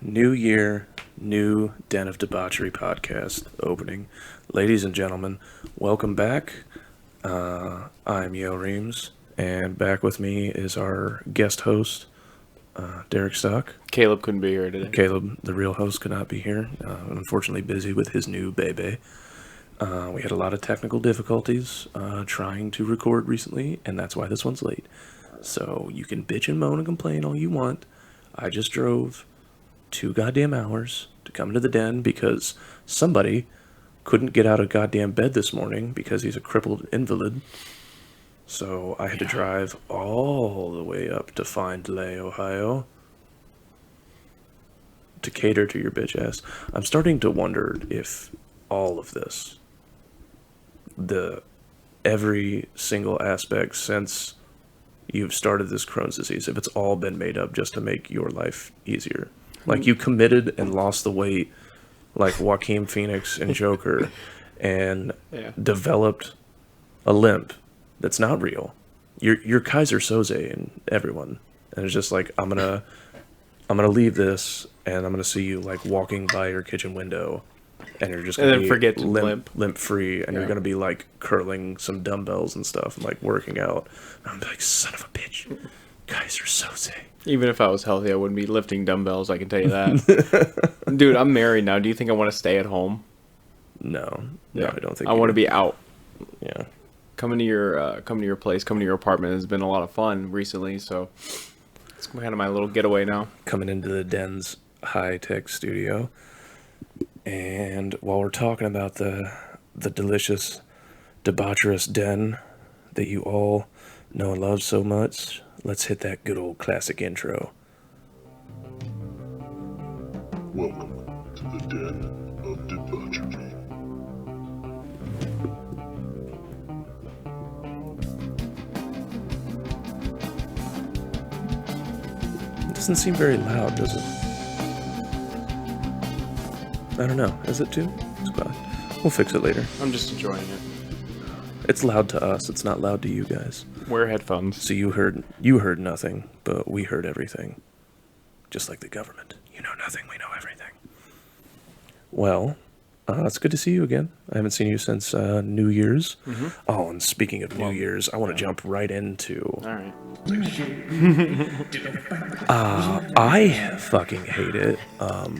New year, new Den of Debauchery podcast opening. Ladies and gentlemen, welcome back. I'm Yale Reams, and back with me is our guest host, Derek Stock. Caleb couldn't be here today. Caleb, the real host, could not be here. Unfortunately busy with his new baby. We had a lot of technical difficulties trying to record recently, and that's why this one's late. So you can bitch and moan and complain all you want. I just drove 2 goddamn hours to come to the den because somebody couldn't get out of goddamn bed this morning because he's a crippled invalid. So I had to drive all the way up to Fine Delay, Ohio to cater to your bitch ass. I'm starting to wonder if all of this, every single aspect since you've started this Crohn's disease, if it's all been made up just to make your life easier. Like, you committed and lost the weight like Joaquin Phoenix and Joker and developed a limp that's not real. You're Kaiser Soze and everyone. And it's just like, I'm gonna leave this and I'm gonna see you like walking by your kitchen window and you're just gonna be limp free, and you're gonna be like curling some dumbbells and stuff and like working out. And I'm like, son of a bitch, Kaiser Soze. Even if I was healthy, I wouldn't be lifting dumbbells, I can tell you that. Dude, I'm married now. Do you think I want to stay at home? No, I don't think I want to be out. Yeah. Coming to your place, coming to your apartment has been a lot of fun recently, so it's kind of my little getaway now. Coming into the den's high-tech studio. And while we're talking about the delicious, debaucherous den that you all know and love so much, let's hit that good old classic intro. Welcome to the Den of Debauchery. It doesn't seem very loud, does it? I don't know. Is it too? It's quiet. We'll fix it later. I'm just enjoying it. It's loud to us. It's not loud to you guys. Wear headphones. So you heard nothing, but we heard everything. Just like the government. You know nothing, we know everything. Well, it's good to see you again. I haven't seen you since New Year's. Mm-hmm. Oh, and speaking of New Year's, I want to jump right into... All right. I fucking hate it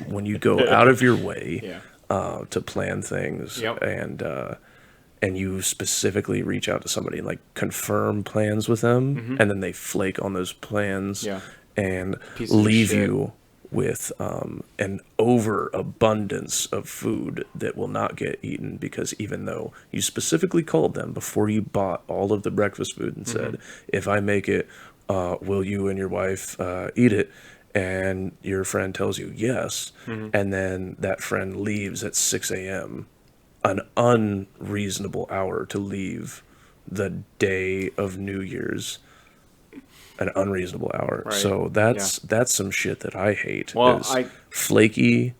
when you go out of your way to plan things and you specifically reach out to somebody and like confirm plans with them, and then they flake on those plans and leave you with an overabundance of food that will not get eaten, because even though you specifically called them before you bought all of the breakfast food and said, if I make it, will you and your wife eat it? And your friend tells you yes, and then that friend leaves at 6 a.m., an unreasonable hour to leave the day of New Year's. An unreasonable hour. Right. So that's some shit that I hate. Well, flaky,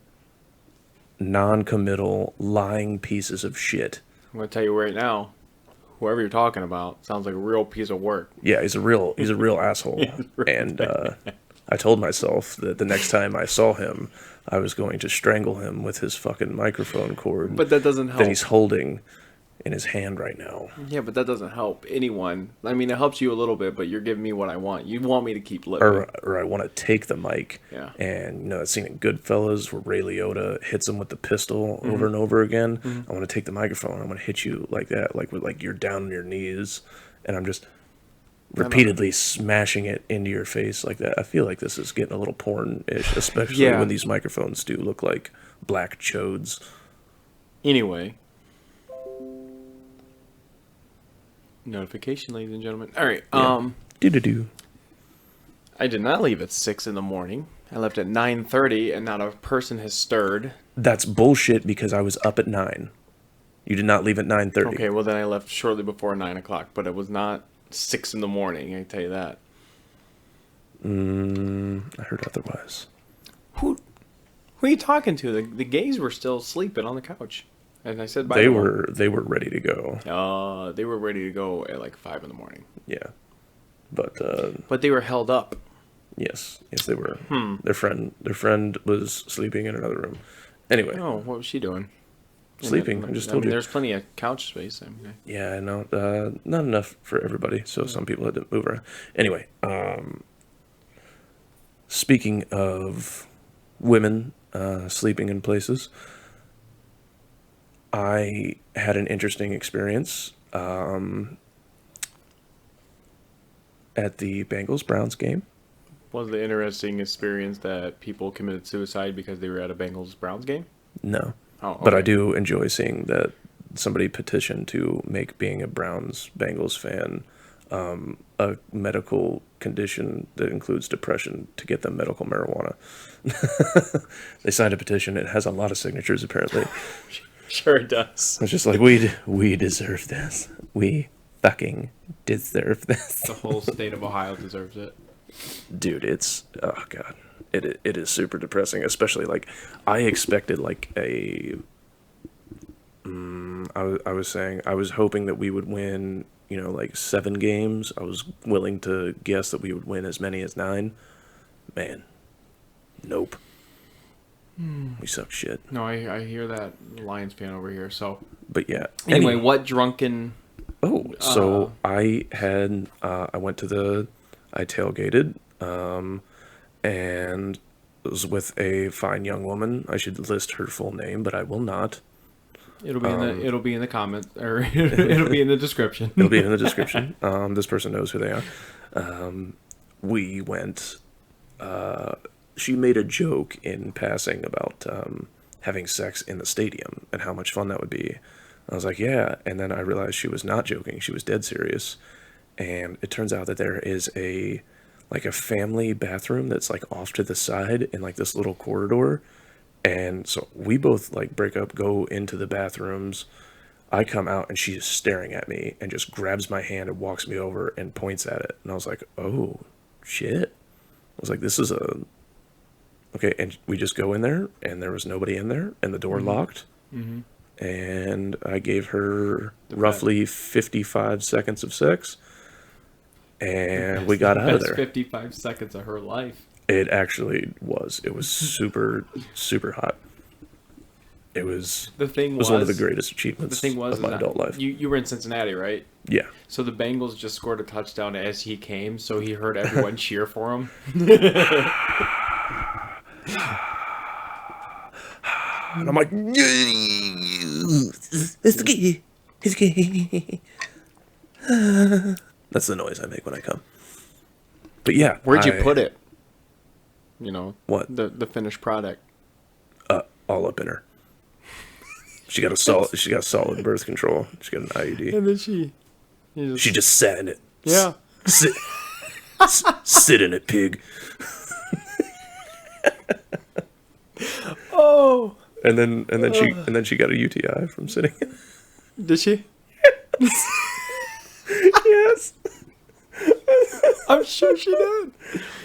non-committal, lying pieces of shit. I'm gonna tell you right now, whoever you're talking about sounds like a real piece of work. Yeah, he's a real asshole. And I told myself that the next time I saw him, I was going to strangle him with his fucking microphone cord. But that doesn't help. That he's holding in his hand right now. Yeah, but that doesn't help anyone. I mean, it helps you a little bit, but you're giving me what I want. You want me to keep living. Or I want to take the mic. Yeah. And, you know, that scene in Goodfellas where Ray Liotta hits him with the pistol over and over again. I want to take the microphone. I want to hit you like that, like you're down on your knees, and I'm just repeatedly smashing it into your face like that. I feel like this is getting a little porn-ish, especially when these microphones do look like black chodes. Anyway. Notification, ladies and gentlemen. All right. Do. I did not leave at 6 in the morning. I left at 9:30, and not a person has stirred. That's bullshit, because I was up at 9. You did not leave at 9:30. Okay, well then I left shortly before 9 o'clock, but it was not 6 in the morning. I can tell you that. I heard otherwise. Who are you talking to? The gays were still sleeping on the couch. And I said bye. They were ready to go. They were ready to go at like 5 in the morning. Yeah. But they were held up. Yes, they were. Their friend was sleeping in another room. Anyway. Oh, what was she doing? Sleeping. I just told you. There's plenty of couch space. Yeah, I know. Not enough for everybody, so some people had to move around. Anyway, speaking of women sleeping in places, I had an interesting experience at the Bengals-Browns game. Was the interesting experience that people committed suicide because they were at a Bengals-Browns game? No. Oh, okay. But I do enjoy seeing that somebody petitioned to make being a Browns-Bengals fan a medical condition that includes depression to get them medical marijuana. They signed a petition. It has a lot of signatures, apparently. Sure it does. It's just like, we deserve this. We fucking deserve this. The whole state of Ohio deserves it. Dude, it's, oh God. It is super depressing, especially, like, I expected, like, I was saying, I was hoping that we would win, like 7 games. I was willing to guess that we would win as many as 9. Man, nope. We suck shit. No, I hear that Lions fan over here, so. But yeah. Anyway, what drunken... Oh, so I tailgated, and was with a fine young woman. I should list her full name, but I will not. It'll be in the comment, or it'll be in the description. It'll be in the description. This person knows who they are. We went. She made a joke in passing about having sex in the stadium and how much fun that would be. I was like, yeah, and then I realized she was not joking. She was dead serious, and it turns out that there is a family bathroom that's like off to the side in like this little corridor. And so we both like break up, go into the bathrooms. I come out and she is staring at me and just grabs my hand and walks me over and points at it. And I was like, oh shit. I was like, this is okay. And we just go in there and there was nobody in there and the door locked. Mm-hmm. And I gave her roughly 55 seconds of sex. And we got out of there. 55 seconds of her life. It actually was. It was super, super hot. It was. The thing was one of the greatest achievements of my adult life. You were in Cincinnati, right? Yeah. So the Bengals just scored a touchdown as he came, so he heard everyone cheer for him. And I'm like, it's gay. It's gay. That's the noise I make when I come. But yeah, where'd you put it? What? The finished product. All up in her. She got solid birth control. She got an IUD. And then she just sat in it. Yeah. Sit in it, pig. Oh. And then she got a UTI from sitting. Did she? Yes. I'm sure she did.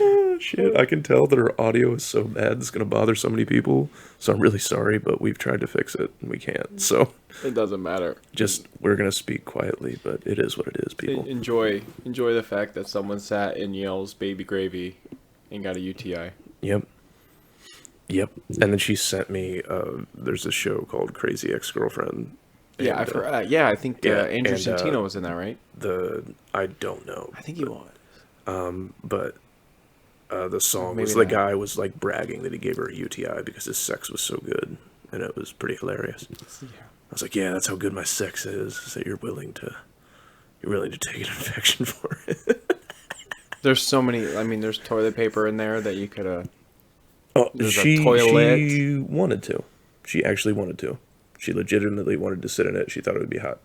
Oh, shit. I can tell that her audio is so bad it's going to bother so many people. So I'm really sorry, but we've tried to fix it and we can't. So it doesn't matter. We're going to speak quietly, but it is what it is, people. Enjoy the fact that someone sat in Yale's baby gravy and got a UTI. Yep. And then she sent me, there's a show called Crazy Ex-Girlfriend. Yeah, I've heard. Yeah, I think Andrew Santino was in that, right? I don't know. I think he was. But the song was the guy was like bragging that he gave her a UTI because his sex was so good, and it was pretty hilarious. Yeah. I was like, yeah, that's how good my sex is that you're willing to take an infection for it. There's so many. I mean, there's toilet paper in there that you could have. Oh, she wanted to. She actually wanted to. She legitimately wanted to sit in it. She thought it would be hot.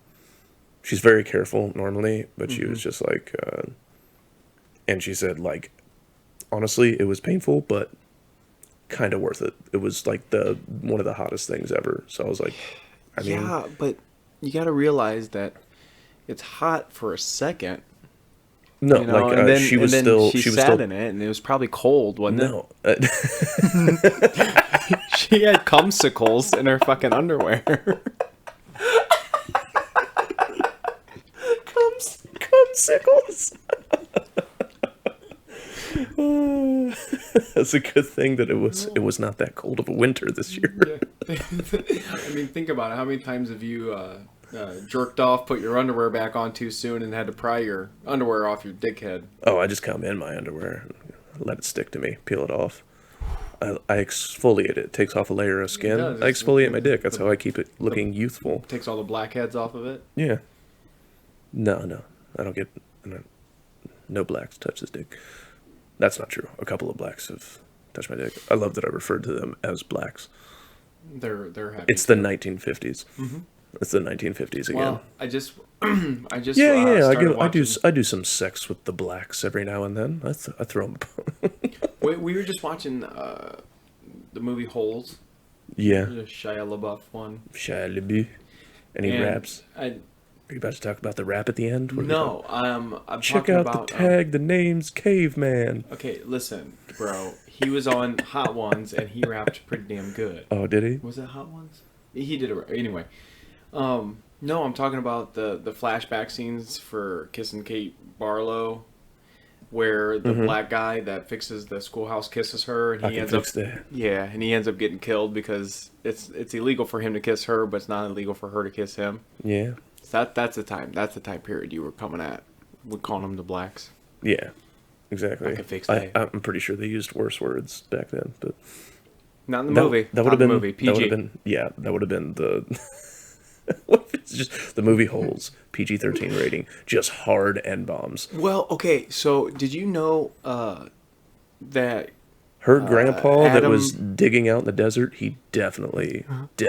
She's very careful normally, but she was just like, and she said, like, honestly, it was painful, but kind of worth it. It was like one of the hottest things ever. So I was like, I mean, yeah, but you got to realize that it's hot for a second. No, like and then, she was and still. She sat in it, and it was probably cold, wasn't it? No. She had cumsicles in her fucking underwear. Cumsicles. was a good thing that it was not that cold of a winter this year. Yeah. I mean, think about it. How many times have you jerked off, put your underwear back on too soon, and had to pry your underwear off your dickhead? Oh, I just come in my underwear and let it stick to me, peel it off. I exfoliate it. It takes off a layer of skin. does. I exfoliate my dick. That's how I keep it looking youthful. Takes all the blackheads off of it. Yeah. No. I don't get... No blacks touch this dick. That's not true. A couple of blacks have touched my dick. I love that I referred to them as blacks. They're happy. It's the 1950s. Mm-hmm. It's the 1950s again. Well, I just Yeah. started I do some sex with the blacks every now and then. I throw them. we were just watching the movie Holes. Yeah. The Shia LaBeouf one. Shia LaBeouf. And he raps. Are you about to talk about the rap at the end? No, I'm Check talking out about the tag. The name's Caveman. Okay, listen, bro. He was on Hot Ones and he rapped pretty damn good. Oh, did he? Was it Hot Ones? He did it anyway. No, I'm talking about the flashback scenes for Kissing Kate Barlow, where the black guy that fixes the schoolhouse kisses her, and he ends up getting killed because it's illegal for him to kiss her, but it's not illegal for her to kiss him. Yeah. So that's the time period you were coming at. We're calling them the blacks. Yeah, exactly. I can fix that. I'm pretty sure they used worse words back then, but not in the movie. That would have been the movie. PG. That would have been the. What if it's just the movie Holes, PG-13 rating, just hard N-bombs. Well, okay, so did you know that her grandpa Adam, that was digging out in the desert? He definitely He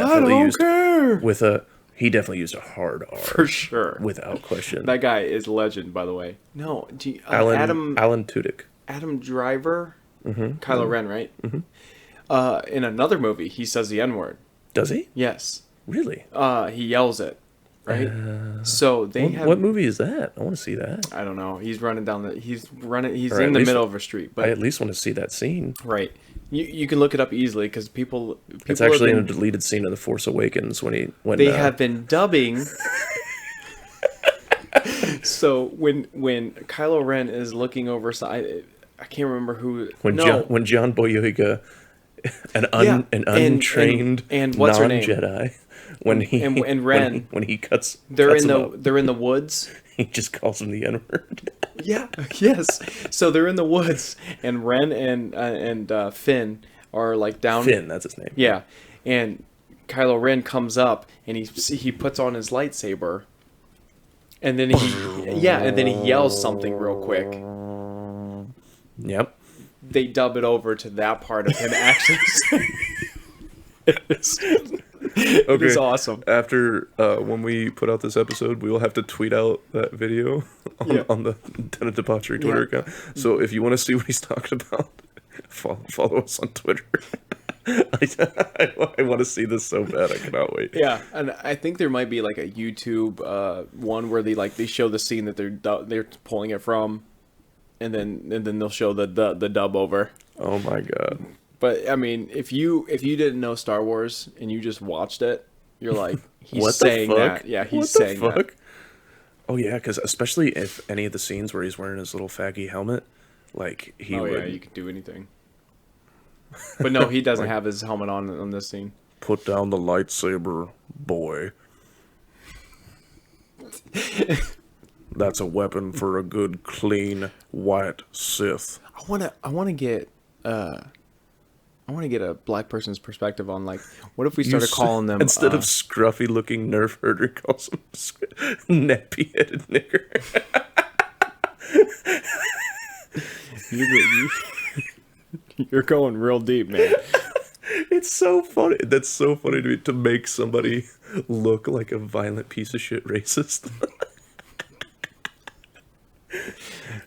definitely used a hard R. For sure. Without question. That guy is legend, by the way. No, Alan Tudyk. Adam Driver? Kylo Ren, right? In another movie, he says the N-word. Does he? Yes. Really? He yells it, right? So what movie is that? I want to see that. I don't know. He's running down he's in the middle of a street. But I at least want to see that scene. Right. You can look it up easily because people it's actually in a deleted scene of The Force Awakens when they have been dubbing. So when Kylo Ren is looking over side, I can't remember who. When John Boyega, an untrained and what's her name? non-Jedi, when Ren when he cuts they're in the woods. He just calls him the N-word. Yeah. Yes. So they're in the woods, and Ren and Finn are like down. Finn, that's his name. Yeah, and Kylo Ren comes up and he puts on his lightsaber, and then he yells something real quick. Yep. They dub it over to that part of him actually saying it is awesome. After when we put out this episode, we will have to tweet out that video on the Debauchery Twitter account. So if you want to see what he's talking about, follow us on Twitter. I want to see this so bad. I cannot wait. Yeah, and I think there might be like a YouTube one where they show the scene that they're pulling it from, and then they'll show the dub over. Oh my god. But I mean, if you didn't know Star Wars and you just watched it, you're like, he's what saying the fuck? that. Yeah, he's saying that. Oh yeah, because especially if any of the scenes where he's wearing his little faggy helmet, like he would. Yeah, you could do anything. But no, he doesn't have his helmet on this scene. Put down the lightsaber, boy. That's a weapon for a good, clean, white Sith. I wanna get a black person's perspective on, like, what if we started calling them instead of scruffy looking nerf herder, calls them nappy headed nigger. You're going real deep, man. It's so funny. That's so funny to me, to make somebody look like a violent piece of shit racist.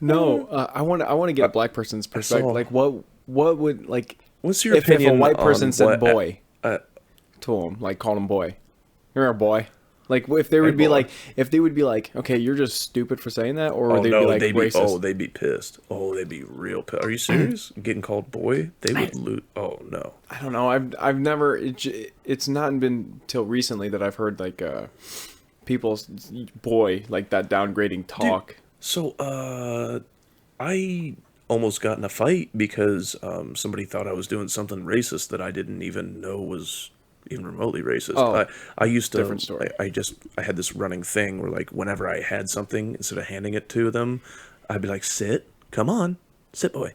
No, I want to get a black person's perspective. Like, what would, like, what's your if opinion a white person said boy to him, like, called him boy, you're a boy. Like, if they would be like, okay, you're just stupid for saying that, or would they be like racist? They'd be pissed. Oh, they'd be real pissed. Are you serious? Getting called boy? They would loot. Oh no. I don't know. I've never. It's not been till recently that I've heard like people's boy like that downgrading talk. Dude, so I almost got in a fight because somebody thought I was doing something racist that I didn't even know was even remotely racist. Oh, I used to, different story. I had this running thing where like whenever I had something, instead of handing it to them, I'd be like, sit, come on, sit boy.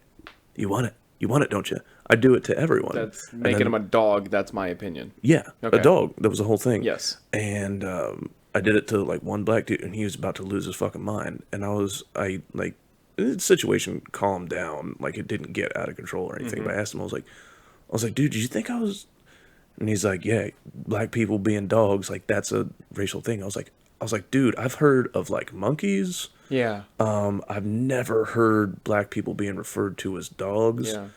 You want it, don't you? I do it to everyone. That's making him a dog. That's my opinion. Yeah, Okay. a dog. That was the whole thing. Yes. And I did it to like one black dude, and he was about to lose his fucking mind. And the situation calmed down. Like it didn't get out of control or anything. But I asked him, I was like, dude, did you think I was? And he's like, yeah, black people being dogs, like that's a racial thing. I was like, dude, I've heard of like monkeys. Yeah. I've never heard black people being referred to as dogs. Yeah.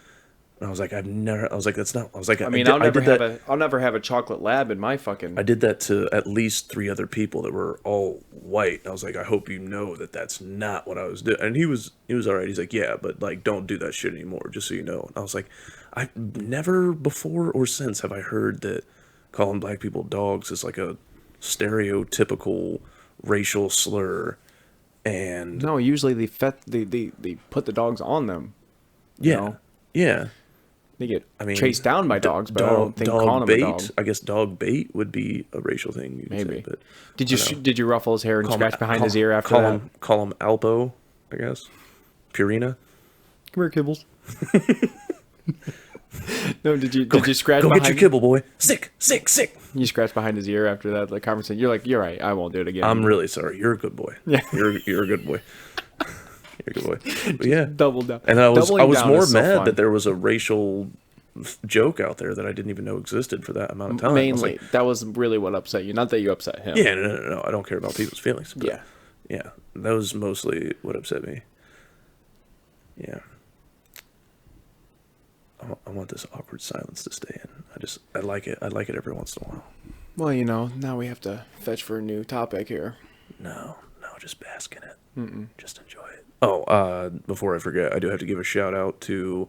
And I was like, that's not. I was like, I mean, I'll never have a chocolate lab in my fucking. I did that to at least 3 other people that were all white. I was like, I hope you know that that's not what I was doing. And he was all right. He's like, yeah, but like, don't do that shit anymore, just so you know. And I was like, I never before or since have I heard that calling black people dogs is like a stereotypical racial slur. And No, usually they put the dogs on them. You know? Yeah. They get chased down by dogs, but I don't think calling them bait, a dog. I guess dog bait would be a racial thing. You could Maybe. say, but Did you ruffle his hair and scratch behind his ear after that? Call him Alpo, I guess. Purina. Come here, Kibbles. No, did you scratch? Go behind get your kibble, boy. Sick. You scratched behind his ear after that like conversation. You're like, you're right. I won't do it again. I'm really sorry. You're a good boy. Yeah. You're a good boy. You're a good boy. But yeah. Double down. And I was more so mad fun. that there was a racial joke out there that I didn't even know existed for that amount of time. Mainly, that was really what upset you. Not that you upset him. Yeah, no. I don't care about people's feelings. But Yeah. That was mostly what upset me. Yeah. I want this awkward silence to stay in. I like it. I like it every once in a while. Well, now we have to fetch for a new topic here. No, just bask in it. Just enjoy it. Oh, before I forget, I do have to give a shout out to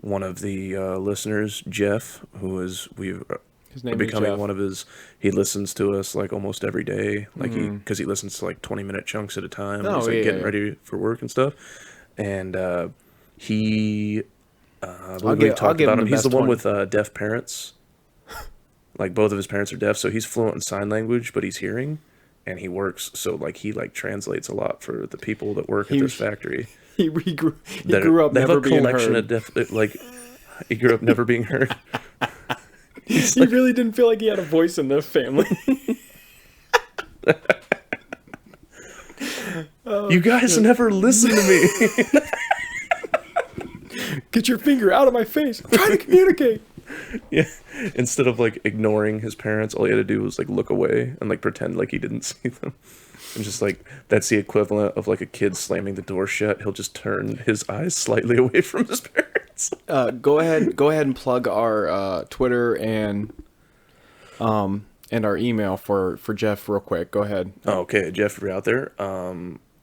one of the listeners, Jeff, who is His name becoming is Jeff. one of his. He listens to us like almost every day, like because he listens to like 20-minute chunks at a time. Oh, he's like yeah, getting yeah. ready for work and stuff, and he. I believe I'll we give talked him about him. the He's the best one one. with deaf parents. Like both of his parents are deaf, so he's fluent in sign language, but he's hearing, and he works. So like he translates a lot for the people that work at this factory. He grew up They have never a being collection heard. of he grew up never being heard. He really didn't feel like he had a voice in the family. You guys never listen to me. Get your finger out of my face. I'm trying to communicate. Yeah. Instead of like ignoring his parents, all he had to do was like look away and like pretend like he didn't see them. And just like that's the equivalent of like a kid slamming the door shut. He'll just turn his eyes slightly away from his parents. Go ahead and plug our Twitter and our email for Jeff real quick. Go ahead. Okay, Jeff, if you're out there,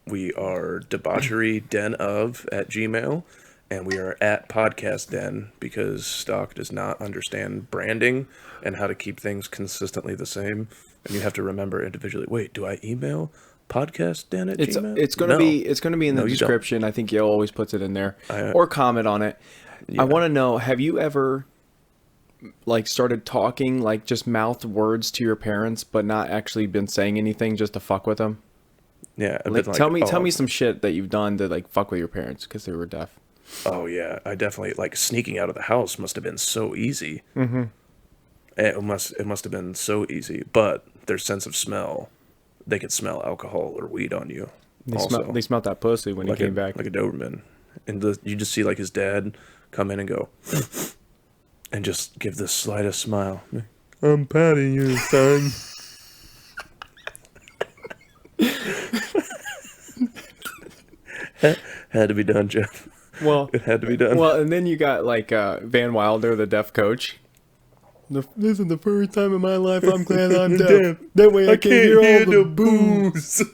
we are debaucheryden@gmail.com. And we are at Podcast Den because Stock does not understand branding and how to keep things consistently the same. And you have to remember individually. Wait, do I email Podcast Den at Gmail? It's gonna be in the description. I think Yale always puts it in there or comment on it. Yeah. I want to know: have you ever like started talking like just mouthed words to your parents, but not actually been saying anything just to fuck with them? Yeah. Tell me some shit that you've done to like fuck with your parents because they were deaf. Oh yeah, I definitely like sneaking out of the house must have been so easy. Mm-hmm. It must have been so easy. But their sense of smell, they could smell alcohol or weed on you. They smelled that pussy when he came back, like a Doberman, and you just see like his dad come in and go, and just give the slightest smile. I'm patting you, son. Had to be done, Jeff. Well, it had to be done. Well, and then you got like Van Wilder, the deaf coach. This is the first time in my life I'm glad I'm deaf. That way I can't hear all the booze.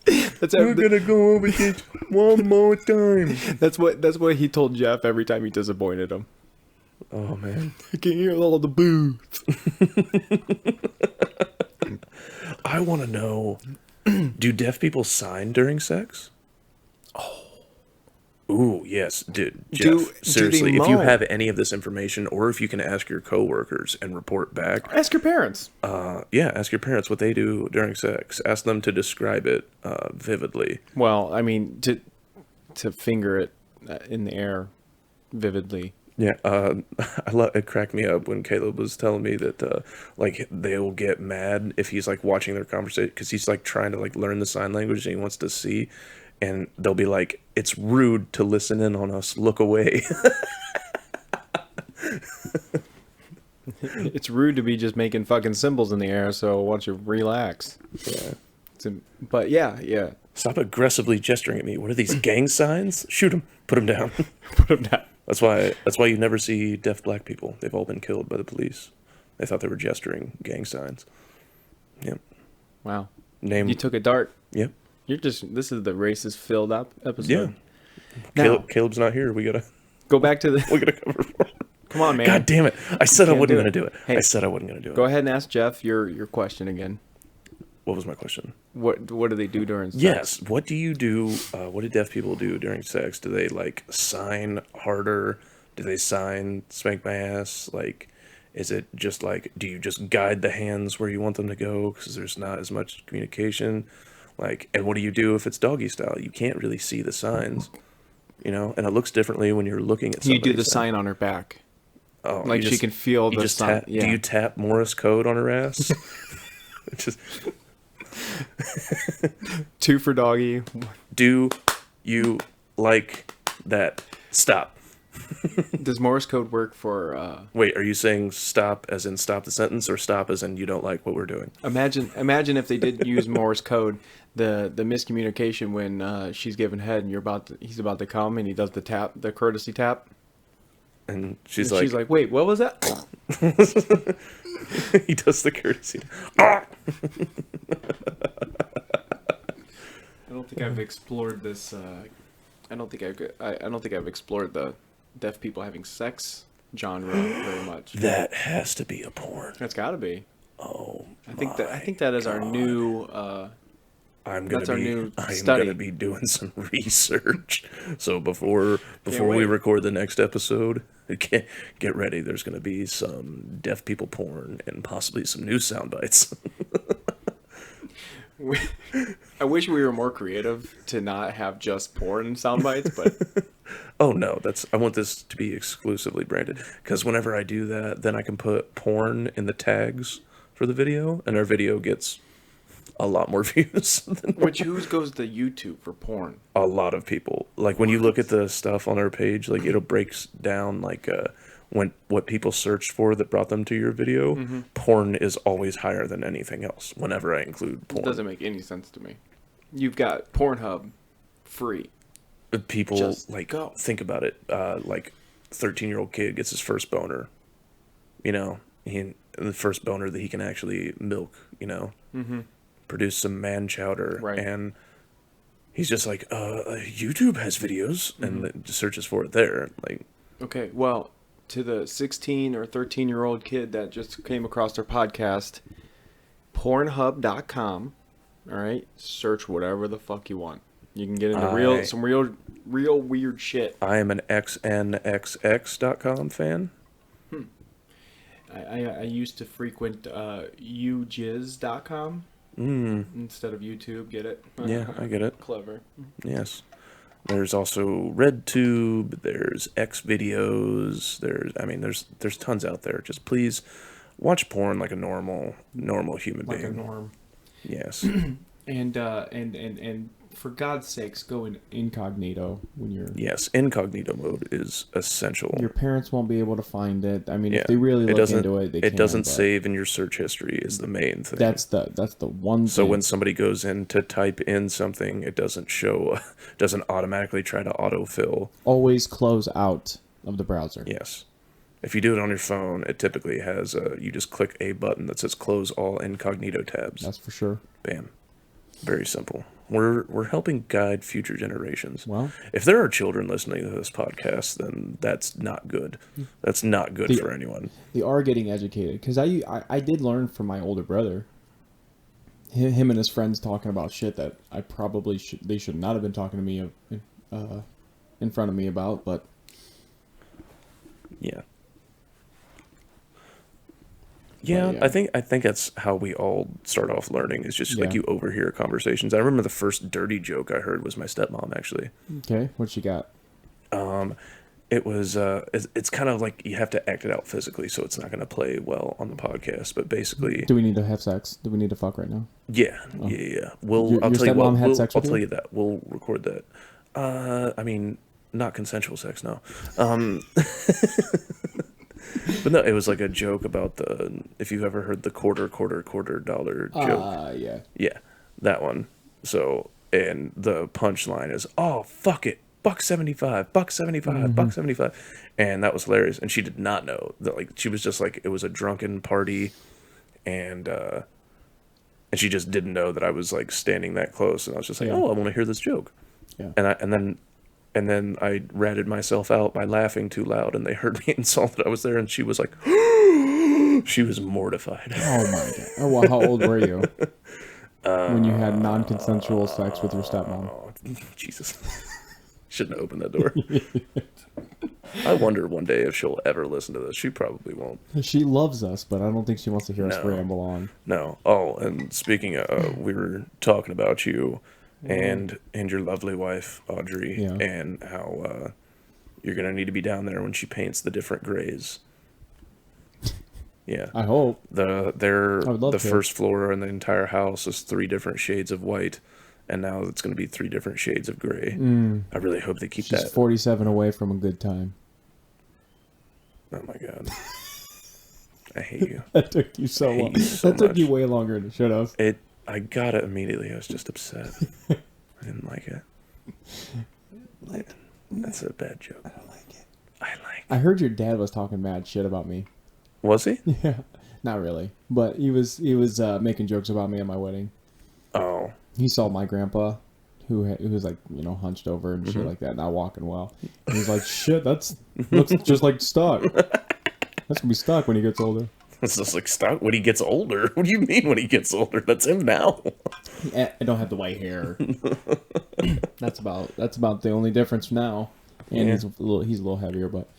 We're gonna go over this one more time. That's what he told Jeff every time he disappointed him. Oh man, I can't hear all the booze. I want to know: do deaf people sign during sex? Oh, Ooh, yes, dude, Do Jeff. Seriously, they if you mow? have any of this information, or if you can ask your coworkers and report back, Ask your parents. yeah, ask your parents what they do during sex. Ask them to describe it vividly. Well, I mean, to finger it in the air vividly. Yeah, it cracked me up when Caleb was telling me that like they'll get mad if he's like watching their conversation because he's like trying to like learn the sign language and he wants to see, and they'll be like, "It's rude to listen in on us. Look away." It's rude to be just making fucking symbols in the air, so why don't you relax? Yeah. But yeah. Stop aggressively gesturing at me. What are these gang signs? Shoot them. Put them down. Put them down. That's why you never see deaf black people. They've all been killed by the police. They thought they were gesturing gang signs. Yep. Wow. Name. You took a dart. Yep. This is the racist filled up episode. Yeah. Now, Caleb's not here. We gotta go back to the. cover for him. Come on, man. God damn it! I said I Can't wasn't do gonna it. do it. Hey, I said I wasn't gonna do it. Go ahead and ask Jeff your question again. What was my question? What do they do during sex? Yes. What do you do? What do deaf people do during sex? Do they like sign harder? Do they sign spank my ass? Like, is it just like, do you just guide the hands where you want them to go because there's not as much communication? Like, and what do you do if it's doggy style? You can't really see the signs, you know, and it looks differently when you're looking at somebody. You do the sign on her back. Oh, Like you she can feel you the just sign. tap, Yeah. Do you tap Morse code on her ass? Just 2 for doggy. do you like that? Stop. Does Morse code work for? Wait, are you saying stop as in stop the sentence, or stop as in you don't like what we're doing? Imagine if they did use Morse code, the miscommunication when she's giving head and he's about to come and he does the courtesy tap. And She's like, wait, what was that? he does the courtesy. Ah! I don't think I've explored this. I don't think I've explored the deaf people having sex genre very much. That has to be a porn. That's got to be. Oh, I think that is our new. I'm That's our new I'm study. gonna be doing some research. So before we wait. record the next episode, get ready. There's gonna be some deaf people porn and possibly some new sound bites. I wish we were more creative to not have just porn sound bites, but Oh no, I want this to be exclusively branded because whenever I do that, then I can put porn in the tags for the video, and our video gets a lot more views than whose goes to YouTube for porn? a lot of people. Like when you look at the stuff on our page, like it'll breaks down like what people searched for that brought them to your video. Mm-hmm. Porn is always higher than anything else whenever I include porn. It doesn't make any sense to me. You've got Pornhub free. People Just like go. think about it. Like 13-year-old kid gets his first boner. You know, the first boner that he can actually milk. You know, produce some man chowder, Right. and he's just like, YouTube has videos, and then searches for it there. Like, Okay, well, to the 16 or 13-year-old kid that just came across our podcast, Pornhub.com. All right, search whatever the fuck you want. You can get into some real weird shit. I am an xnxx.com fan. I used to frequent ujizz.com instead of YouTube. Get it? Yeah, I get it. Clever. Yes. There's also RedTube. There's Xvideos. There's tons out there. Just please watch porn like a normal human Like being. a norm. Yes. And for God's sakes, go in incognito when you're. Yes. Incognito mode is essential. Your parents won't be able to find it. I mean, Yeah. if they really look doesn't- into it, they can. It doesn't but save in your search history is the main thing. That's the one. So thing. when somebody goes in to type in something, it doesn't automatically try to autofill. always close out of the browser. Yes. If you do it on your phone, it typically has you just click a button that says close all incognito tabs. That's for sure. Bam. Very simple. We're helping guide future generations. Well, If there are children listening to this podcast, then that's not good. That's not good for anyone. they are getting educated because I did learn from my older brother. Him and his friends talking about shit that I probably they should not have been talking to me in front of me about, but Yeah. Yeah. I think that's how we all start off learning. Is just like Yeah. you overhear conversations. I remember the first dirty joke I heard was my stepmom actually. okay, what she got? It was it's kind of like you have to act it out physically, so it's not going to play well on the podcast. But basically, Do we need to have sex? Do we need to fuck right now? yeah. Your I'll tell you stepmom what. had sex I'll with tell you? you that. We'll record that. I mean, not consensual sex, no. But no, it was like a joke about if you've ever heard the quarter dollar joke. Yeah. Yeah, that one. So, and the punchline is, "Oh, fuck it, $1.75, $1.75, $1.75," and that was hilarious. And she did not know that. Like, she was just like, it was a drunken party, and she just didn't know that I was like standing that close. And I was just like, Yeah. "Oh, I want to hear this joke." Yeah. And then I ratted myself out by laughing too loud, and they heard me and saw that I was there, and she was like, she was mortified. Oh my god. Oh well, how old were you when you had non-consensual sex with your stepmom? Oh, Jesus. Shouldn't have opened that door. I wonder one day if she'll ever listen to this. She probably won't. She loves us, but I don't think she wants to hear us No. ramble on. No. Oh, and speaking of, we were talking about you and your lovely wife, Audrey, Yeah. and how you're going to need to be down there when she paints the different grays. Yeah. I hope. The would love to. first floor in the entire house is 3 different shades of white, and now it's going to be 3 different shades of gray. I really hope they keep She's that. 47 away from a good time. Oh my god. I hate you. That took you so I hate long. you so That took you much. way longer than it should have. I got it immediately. I was just upset. I didn't like it. That's a bad joke. I don't like it. I like I heard your dad was talking mad shit about me. Was he? Yeah, not really, but he was making jokes about me at my wedding. Oh. He saw my grandpa, who was like hunched over and Mm-hmm. shit like that, not walking well. And he's like, "Shit, looks just like stock. That's gonna be stock when he gets older." It's just like stock when he gets older. What do you mean when he gets older? That's him now. I don't have the white hair. That's about the only difference now. And Yeah. he's a little heavier, but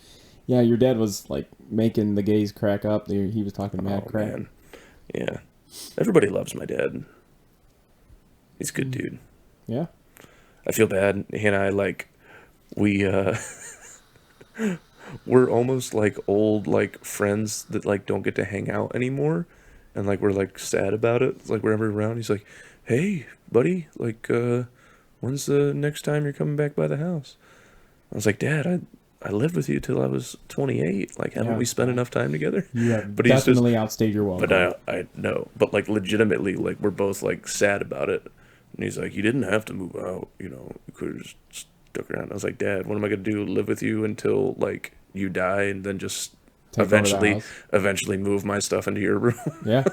yeah, your dad was like making the gays crack up. He was talking mad Oh, crap. man. Yeah. Everybody loves my dad. He's a good dude. Yeah. I feel bad. He and I, like, we're almost like old, like, friends that, like, don't get to hang out anymore. And, like, we're, like, sad about it. It's like, whenever we're around, he's like, "Hey, buddy, like, when's the next time you're coming back by the house?" I was like, "Dad, I lived with you till I was 28. Like, haven't Yeah. we spent enough time together?" You have But he's just- definitely outstayed your welcome. But I know. But, like, legitimately, like, we're both, like, sad about it. And he's like, "You didn't have to move out, you could have just stuck around." I was like, "Dad, what am I going to do? Live with you until, like, you die and then just Take over the eventually house. eventually move my stuff into your room?" Yeah.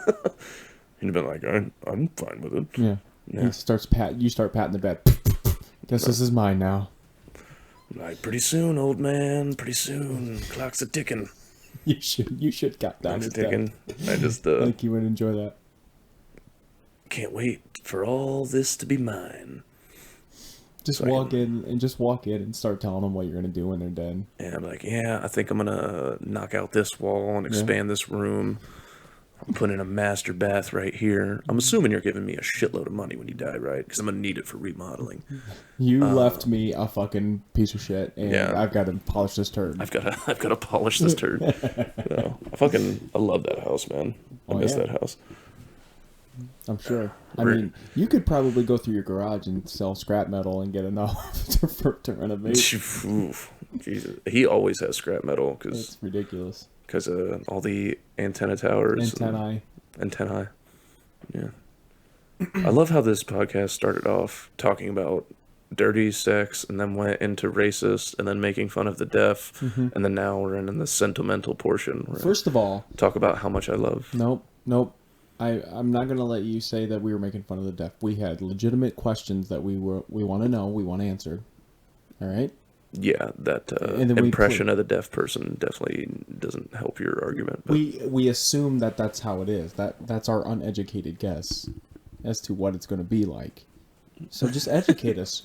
He'd been like, I'm fine with it. Yeah. Yeah. You start patting the bed. Guess this is mine now. Like, pretty soon, old man, pretty soon. Clock's a ticking. You should cut down Clock's a his debt. ticking. I just I think you would enjoy that. can't wait for all this to be mine. Just So I walk in and start telling them what you're gonna do when they're dead. And I'm like, yeah, I think I'm gonna knock out this wall and expand this room. I'm putting in a master bath right here. I'm assuming you're giving me a shitload of money when you die, right? Because I'm gonna need it for remodeling. You left me a fucking piece of shit, and Yeah. I've got to polish this turd. I've got to polish this turd. I love that house, man. I Oh, miss yeah. that house. I'm sure. I Right. mean, you could probably go through your garage and sell scrap metal and get enough to renovate. Oof, Jesus, he always has scrap metal It's ridiculous. because all the antenna towers. Antennae. Yeah. I love how this podcast started off talking about dirty sex and then went into racist and then making fun of the deaf. And then now we're in the sentimental portion where First of all, I talk about how much I love. nope. I'm not gonna let you say that we were making fun of the deaf. We had legitimate questions that we want to know, we want answered. All right. Yeah, that And then we impression of the deaf person definitely doesn't help your argument. But We assume that that's how it is. That's our uneducated guess as to what it's going to be like. So just educate us,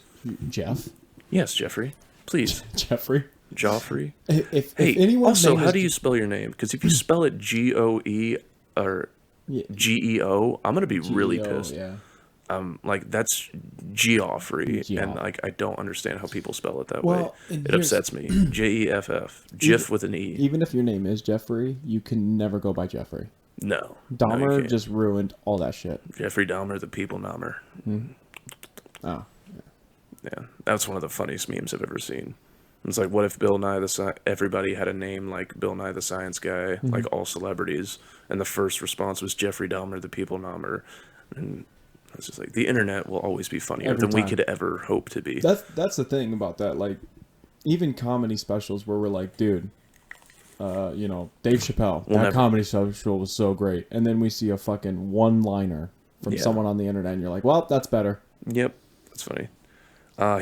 Jeff. yes, Jeffrey. Please. Jeffrey. Joffrey. If Hey, anyone's also, name how is do you spell your name? Because if you spell it G-O-E or Yeah, G-E-O, I'm going to be really GEO, pissed. Yeah. Like, that's Geoffrey, and, Geoff. like, I don't understand how people spell it that Well, way. and It here's- upsets me. J-E-F-F. Jiff with an E. Even if your name is Jeffrey, you can never go by Jeffrey. No. No, you Dahmer can't. just ruined all that shit. Jeffrey Dahmer, the people Dahmer. Oh. Yeah, that's one of the funniest memes I've ever seen. It's like, what if Bill Nye everybody had a name like Bill Nye the Science Guy, like all celebrities, and the first response was Jeffrey Dahmer, the people Dahmer, and it's just like the internet will always be funnier Every than we time. could ever hope to be. That's the thing about that. Like, even comedy specials where we're like, dude, Dave Chappelle, We'll that never- comedy special was so great, and then we see a fucking one-liner from Yeah. someone on the internet, and you're like, well, that's better. Yep, that's funny.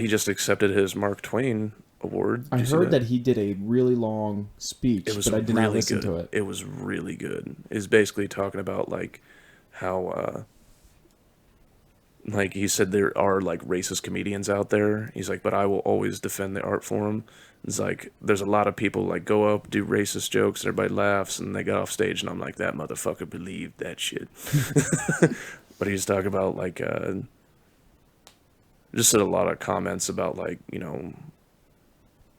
He just accepted his Mark Twain award. Did I you see heard that he did a really long speech, It was but I did really not listen good. to it. It was really good. It's basically talking about like how like he said there are like racist comedians out there. He's like, but I will always defend the art form. It's like there's a lot of people like go up, do racist jokes, and everybody laughs, and they get off stage, and I'm like, that motherfucker believed that shit. But he's talking about like just said a lot of comments about like,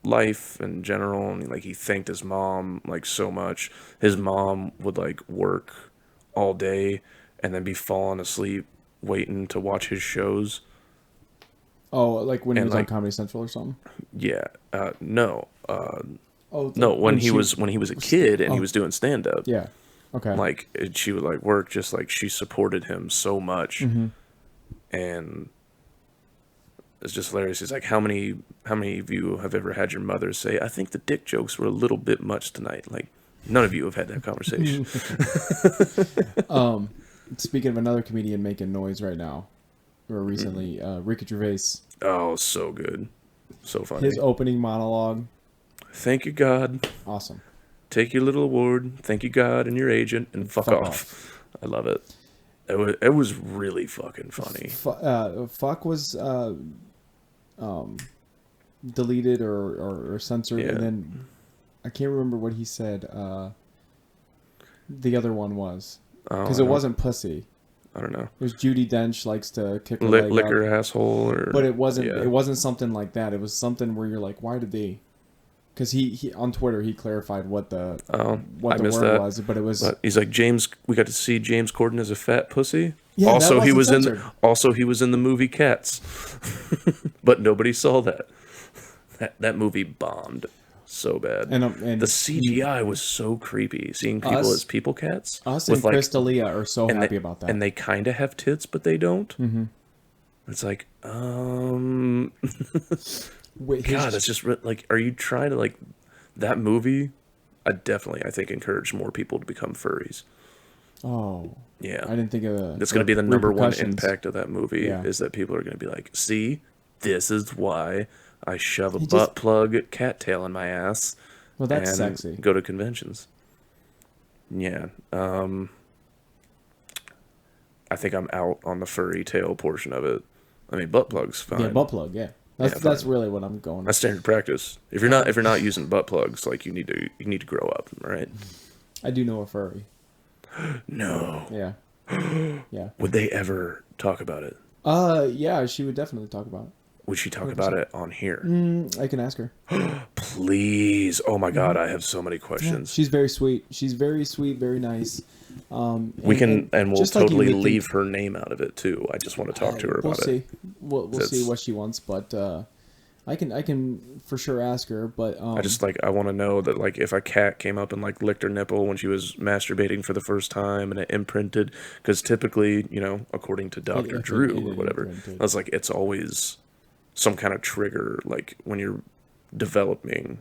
life in general, and like he thanked his mom like so much. His mom would like work all day and then be falling asleep waiting to watch his shows. Oh, like when he And, was on like- Comedy Central or something? Yeah, no, Oh, no. When he she- was a kid and he Oh. was doing stand up, Yeah. Okay. like she would like work just like she supported him so much, and it's just hilarious. He's like, how many of you have ever had your mother say, I think the dick jokes were a little bit much tonight? Like, none of you have had that conversation. Speaking of another comedian making noise right now, or recently, Ricky Gervais, Oh, so good. So funny. his opening monologue, Thank you, God. awesome. Take your little award. Thank you, God, and your agent, and fuck Fuck off. I love it. It was really fucking funny. Fuck was deleted or censored, Yeah. and then I can't remember what he said. The other one was because Oh, it wasn't pussy. I don't know. It was Judi Dench likes to kick her leg Lick up. her asshole, or But it wasn't. yeah. It wasn't something like that. It was something where you're like, why did they? Because he on Twitter he clarified what the Oh, what I the missed word that. was, but it was But he's like, James. We got to see James Corden as a fat pussy. Yeah, Also, that he wasn't was censored. he was in the movie Cats, but nobody saw that. That movie bombed so bad. and The CGI was so creepy. Seeing people Us- as people cats us with and like, Chris D'Elia are so and happy they, about that. and they kind of have tits, but they don't. Mm-hmm. It's like, Wait, God, it's just like, are you trying to like that movie? I think encourage more people to become furries. oh, Yeah, I didn't think of the. that's going to be the number one repercussions. impact of that movie Yeah. is that people are going to be like, see, this is why I shove a He butt just- plug cattail in my ass Well, that's and sexy. go to conventions. Yeah. I think I'm out on the furry tail portion of it. I mean, butt plug's fine. Yeah, butt plug. Yeah, that's Yeah, that's fine. really what I'm going. That's standard practice. If you're not using butt plugs, like you need to grow up, right? I do know a furry. No. Yeah, yeah. Would they ever talk about it? Yeah, she would definitely talk about it. Would she talk about it on here? I can ask her. Please. Oh my God, Mm-hmm. I have so many questions. She's very sweet. She's very sweet, very nice. And we'll just like you totally would think- leave her name out of it too. I just want to talk to her We'll about see. it. We'll That's- see what she wants, but I can for sure ask her. But I want to know that like if a cat came up and like licked her nipple when she was masturbating for the first time and it imprinted, because typically, according to Dr. it Drew or had whatever, imprinted. I was like, it's always some kind of trigger, like when you're developing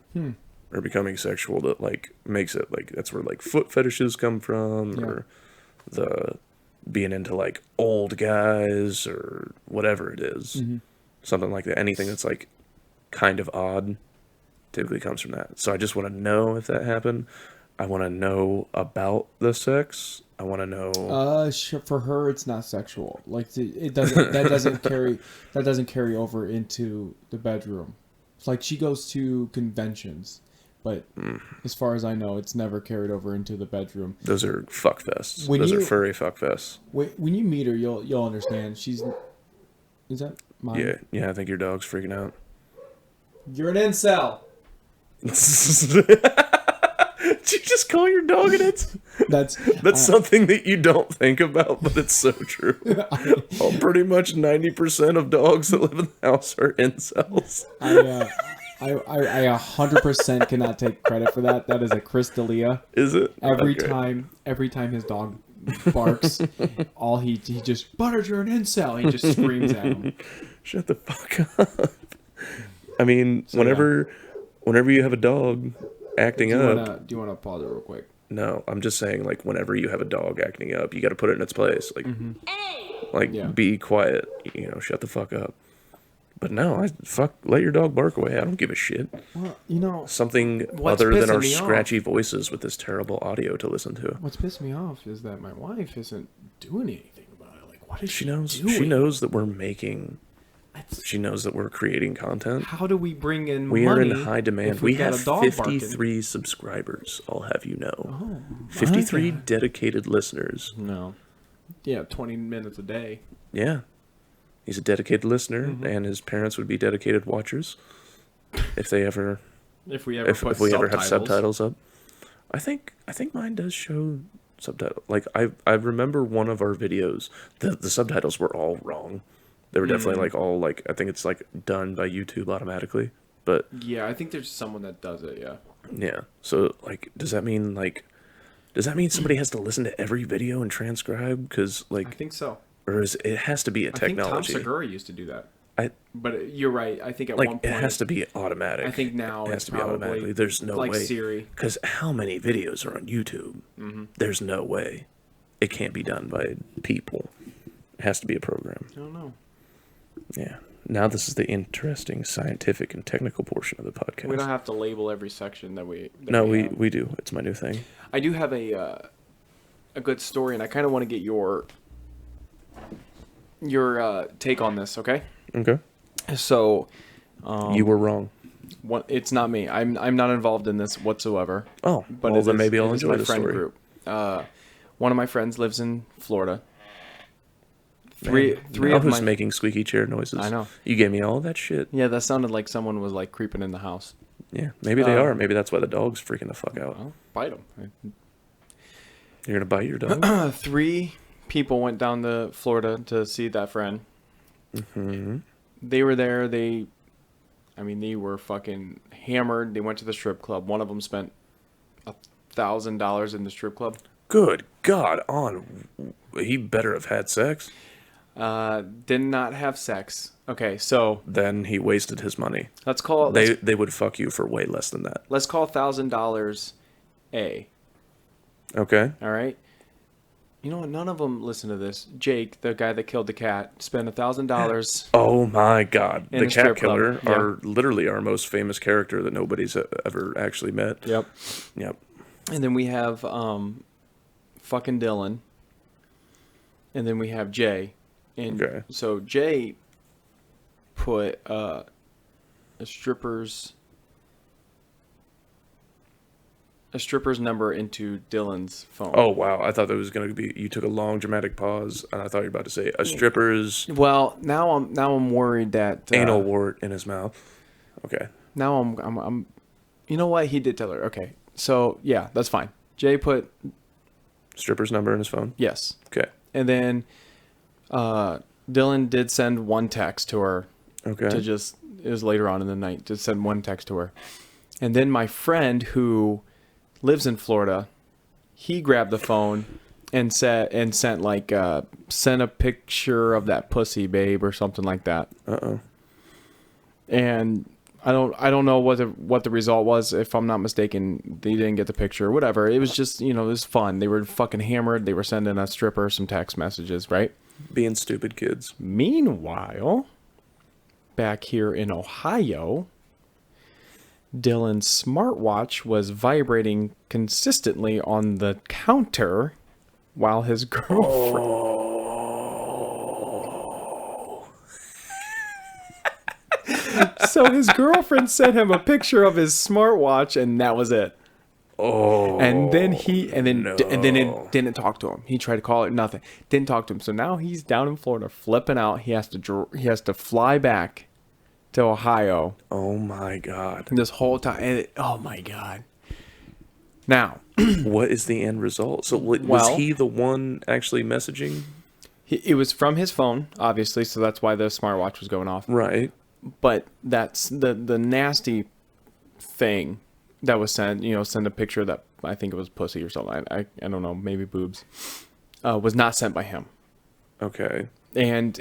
or becoming sexual, that like makes it like that's where like foot fetishes come from, Yeah. or the being into like old guys or whatever it is. Something like that. Anything that's like kind of odd typically comes from that. So I just want to know if that happened. I want to know about the sex. I want to know. for her, it's not sexual. Like it doesn't. That doesn't carry. That doesn't carry over into the bedroom. Like, she goes to conventions, but as far as I know, it's never carried over into the bedroom. Those are fuck vests. Those are furry fuck vests. When you meet her, you'll understand. Is that mine? Yeah, I think your dog's freaking out. You're an incel. Did you just call your dog an incel? That's something that you don't think about, but it's so true. Pretty much 90% of dogs that live in the house are incels. I 100% cannot take credit for that. That is a Chris D'Elia. Is it? Every time his dog barks, he just, Butters, you're an incel. He just screams at him. Shut the fuck up. I mean, whenever you have a dog acting up. Do you want to pause it real quick? No, I'm just saying, like, whenever you have a dog acting up, you got to put it in its place. Like, be quiet. Shut the fuck up. But no, let your dog bark away. I don't give a shit. Well, something other than our scratchy voices with this terrible audio to listen to. What's pissed me off is that my wife isn't doing anything about it. Like, what is she doing? She knows that we're making. She knows that we're creating content. How do we bring in money? We are in high if demand. We have 53 subscribers, I'll have you know. 53 dedicated listeners. No. Yeah, 20 minutes a day. Yeah. He's a dedicated listener, and his parents would be dedicated watchers if we ever have subtitles up. I think mine does show subtitles. Like, I remember one of our videos, the subtitles were all wrong. They were definitely I think it's like done by YouTube automatically. But yeah, I think there's someone that does it. Yeah. Yeah. So does that mean somebody has to listen to every video and transcribe? Because I think so. Or it has to be a technology. I think Tom Segura used to do that. But you're right. I think at one point it has to be automatic. I think now it has to be automatically. There's no way. Siri. Because how many videos are on YouTube? Mm-hmm. There's no way. It can't be done by people. It has to be a program. I don't know. Yeah. Now this is the interesting scientific and technical portion of the podcast. We don't have to label every section that we. We do. It's my new thing. I do have a good story, and I kind of want to get your take on this. Okay. Okay. So. You were wrong. It's not me. I'm not involved in this whatsoever. Oh, but then maybe I'll enjoy the story. Group. One of my friends lives in Florida. Three of who's making squeaky chair noises. I know. You gave me all that shit. Yeah, that sounded like someone was creeping in the house. Yeah, maybe they are. Maybe that's why the dog's freaking the fuck out. Well, bite them. You're gonna bite your dog? 3 people went down to Florida to see that friend. Mm-hmm. They were there. They were fucking hammered. They went to the strip club. One of them spent $1,000 in the strip club. Good God, he better have had sex. Did not have sex. Okay, so then he wasted his money. Let's call they would fuck you for way less than that. Let's call $1,000 A. Okay. All right. You know what? None of them listen to this. Jake, the guy that killed the cat, spent $1,000. Oh my God! The cat killer are literally our most famous character that nobody's ever actually met. Yep. And then we have fucking Dylan. And then we have Jay. And so Jay put a stripper's number into Dylan's phone. Oh wow! I thought that was gonna be. You took a long dramatic pause, and I thought you were about to say a stripper's. Well, now I'm worried that anal wart in his mouth. Okay. Now I'm. You know what? He did tell her. Okay. So yeah, that's fine. Jay put stripper's number in his phone. Yes. Okay. And then Dylan did send one text to her. Okay. It was later on in the night. Just send one text to her. And then my friend who lives in Florida, he grabbed the phone and sent sent a picture of that pussy, babe, or something like that. Uh-oh. And I don't know what the result was. If I'm not mistaken, they didn't get the picture or whatever. It was just, it was fun. They were fucking hammered. They were sending a stripper some text messages, right? Being stupid kids. Meanwhile, back here in Ohio, Dylan's smartwatch was vibrating consistently on the counter while his girlfriend... Oh. So his girlfriend sent him a picture of his smartwatch, and that was it. Oh. And then it no. didn't talk to him. He tried to call it, nothing. Didn't talk to him. So now he's down in Florida, flipping out. He has to fly back to Ohio. Oh my God. This whole time. And oh my God. Now, what is the end result? So was he the one actually messaging? It was from his phone, obviously, so that's why the smartwatch was going off. Right. But that's the nasty thing that was sent. Send a picture that I think it was pussy or something. I don't know, maybe boobs. Was not sent by him. Okay. And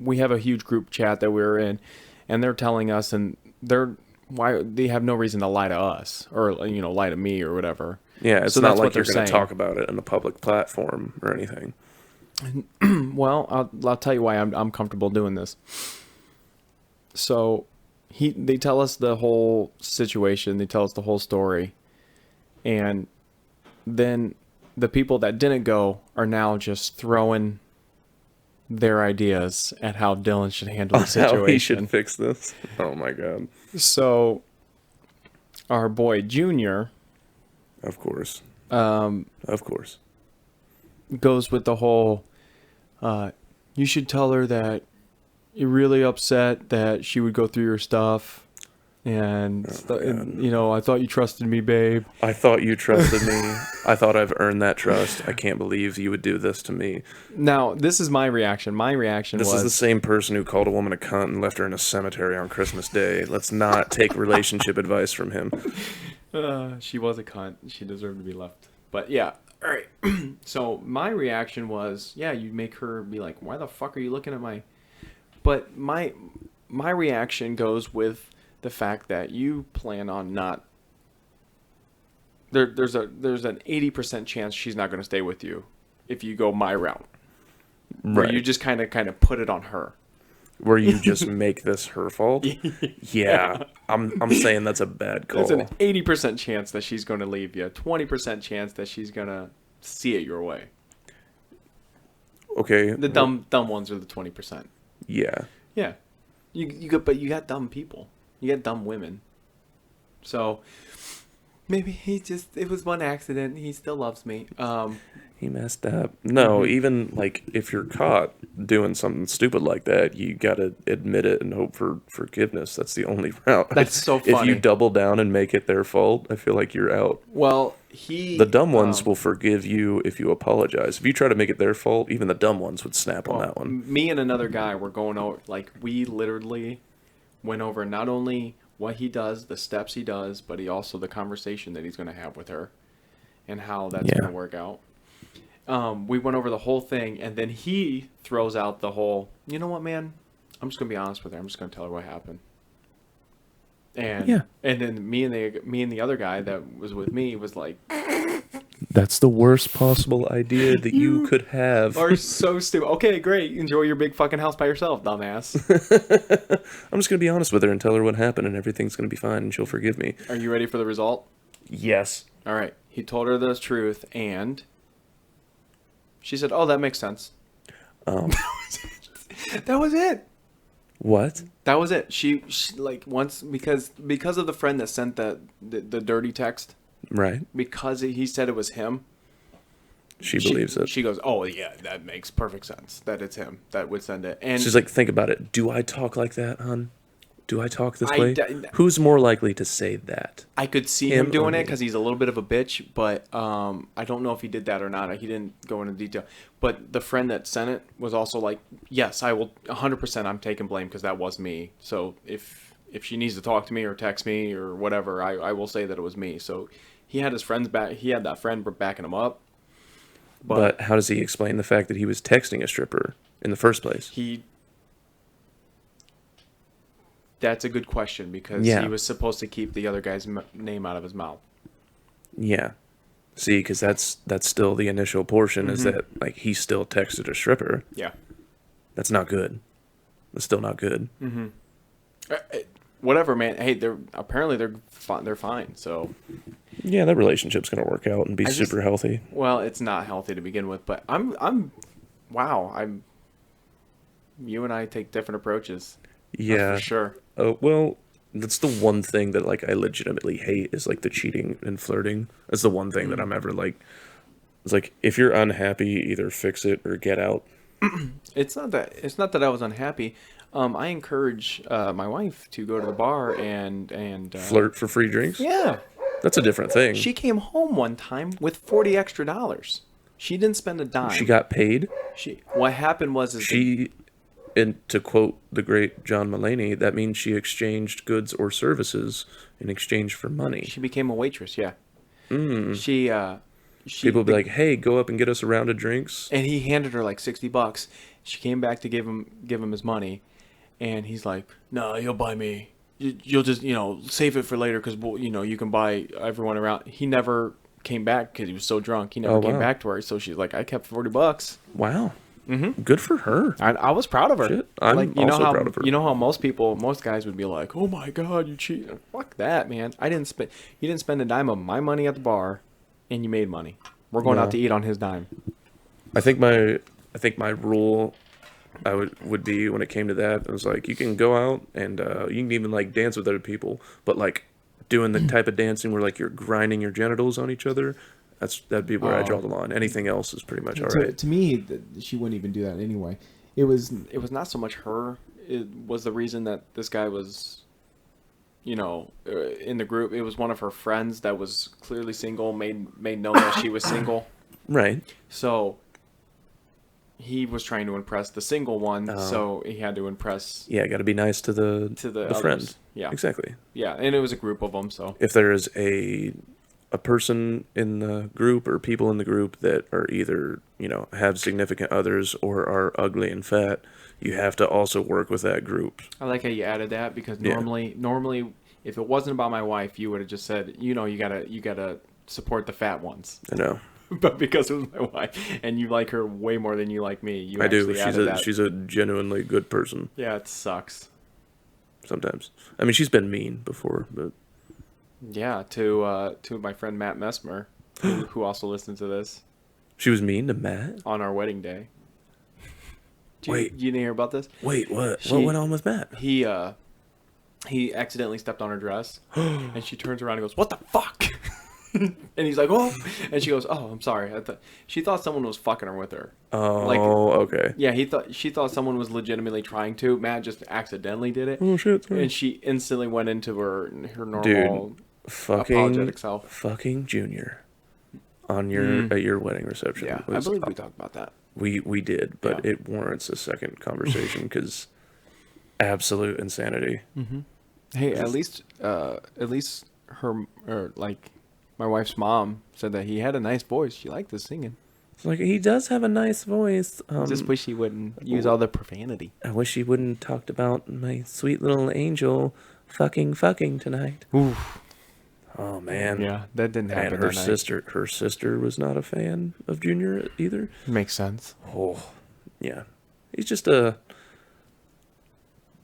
we have a huge group chat that we're in, and they're telling us, and they have no reason to lie to us or lie to me or whatever. Yeah, it's so not like you're going to talk about it in a public platform or anything. Well, I'll tell you why I'm comfortable doing this. So they tell us the whole situation, they tell us the whole story, and then the people that didn't go are now just throwing their ideas at how Dylan should handle the situation. How he should fix this. Oh my God. So our boy Junior, of course, goes with the whole, you should tell her that you're really upset that she would go through your stuff. And, I thought you trusted me, babe. I thought you trusted me. I thought I've earned that trust. I can't believe you would do this to me. Now, this is my reaction. My reaction was... This is the same person who called a woman a cunt and left her in a cemetery on Christmas Day. Let's not take relationship advice from him. She was a cunt. She deserved to be left. But, yeah. All right. So, my reaction was, yeah, you make her be like, why the fuck are you looking at my... But my reaction goes with the fact that you plan on not... There's an 80% chance she's not going to stay with you if you go my route. Where you just kind of put it on her. Where you just make this her fault? Yeah. I'm saying that's a bad call. There's an 80% chance that she's going to leave you. 20% chance that she's going to see it your way. Okay. The dumb ones are the 20%. Yeah. Yeah. But you got dumb people. You got dumb women. So maybe it was one accident. He still loves me. He messed up. No, even like if you're caught doing something stupid like that, you gotta admit it and hope for forgiveness. That's the only route. That's so funny. If you double down and make it their fault, I feel like you're out. Well, the dumb ones will forgive you if you apologize. If you try to make it their fault, even the dumb ones would snap on that one. Me and another guy were going over, like, we literally went over not only what he does, the steps he does, but the conversation that he's going to have with her and how that's going to work out. We went over the whole thing, and then he throws out the whole, you know what, man? I'm just going to be honest with her. I'm just going to tell her what happened. And then me and the other guy that was with me was like, that's the worst possible idea that you could have. Are so stupid. Okay, great. Enjoy your big fucking house by yourself, dumbass. I'm just going to be honest with her and tell her what happened, and everything's going to be fine, and she'll forgive me. Are you ready for the result? Yes. All right. He told her the truth, and she said, "Oh, that makes sense." That was it. What? That was it. She like once because of the friend that sent the dirty text. Right. Because he said it was him. She believes it. She goes, "Oh yeah, that makes perfect sense. That it's him that would send it." And she's like, "Think about it. Do I talk like that, hon? Do I talk this way? Who's more likely to say that?" I could see him doing it because he's a little bit of a bitch, but I don't know if he did that or not. He didn't go into detail. But the friend that sent it was also like, "Yes, I will 100%. I'm taking blame because that was me. So if she needs to talk to me or text me or whatever, I will say that it was me." So he had his friends back. He had that friend backing him up. But how does he explain the fact that he was texting a stripper in the first place? That's a good question because he was supposed to keep the other guy's name out of his mouth. Yeah. See, because that's still the initial portion is that like he still texted a stripper. Yeah. That's not good. That's still not good. Mm-hmm. Whatever, man. Hey, they're fine. So. Yeah, that relationship's gonna work out and be super healthy. Well, it's not healthy to begin with, but you and I take different approaches. Yeah. That's for sure. Well, that's the one thing that like I legitimately hate is like the cheating and flirting. That's the one thing that I'm ever like. It's like if you're unhappy, either fix it or get out. It's not that I was unhappy. I encourage my wife to go to the bar and Flirt for free drinks. yeah. That's a different thing. She came home one time with $40 extra. She didn't spend a dime. She got paid. What happened was And to quote the great John Mulaney, that means she exchanged goods or services in exchange for money. she became a waitress. Yeah. She People would be like, "Hey, go up and get us a round of drinks." and he handed her like $60. She came back to give him his money, and he's like, "No, you'll buy me. You'll just save it for later because you can buy everyone around." He never came back because he was so drunk. He never came wow. back to her. So she's like, "I kept $40." Wow. Good for her. I was proud of her. Shit, I'm also proud of her. You know how most guys would be like, "Oh my god, you cheat!" Fuck that, man. You didn't spend a dime of my money at the bar, and you made money. We're going out to eat on his dime. I think my rule would be when it came to that, it was like you can go out and you can even like dance with other people, but like doing the type of dancing where like you're grinding your genitals on each other, that'd be where I draw the line. Anything else is pretty much all right. To me, she wouldn't even do that anyway. It was not so much her. It was the reason that this guy was, in the group. It was one of her friends that was clearly single, made known that she was single. Right. So he was trying to impress the single one, so he had to impress. Yeah, got to be nice to the others. friend. Yeah, exactly. Yeah, and it was a group of them. So if there is a person in the group or people in the group that are either have significant others or are ugly and fat, you have to also work with that group. I like how you added that because normally if it wasn't about my wife, you would have just said, you gotta support the fat ones. I know. But because it was my wife, and you like her way more than you like me, I do. She's a genuinely good person. Yeah, it sucks. Sometimes. I mean, she's been mean before, but yeah, to my friend Matt Messmer, who also listened to this. She was mean to Matt on our wedding day. Wait, you didn't hear about this? Wait, what? What went on with Matt? He accidentally stepped on her dress, and she turns around and goes, "What the fuck?" And he's like, "Oh," and she goes, "Oh, I'm sorry." She thought someone was fucking her with her. Oh, okay. Yeah, she thought someone was legitimately trying to. Matt just accidentally did it. Oh shit! Sorry. And she instantly went into her normal, apologetic self. Fucking Junior, on at your wedding reception. Yeah, I believe we talked about that. We did, but it warrants a second conversation because absolute insanity. Mm-hmm. Hey, at least her or like. My wife's mom said that he had a nice voice. She liked his singing. It's like, he does have a nice voice. Just wish he wouldn't use all the profanity. I wish he wouldn't talked about my sweet little angel fucking tonight. Oof. Oh, man. Yeah, that didn't happen. And her sister was not a fan of Junior either. Makes sense. Oh, yeah. He's just the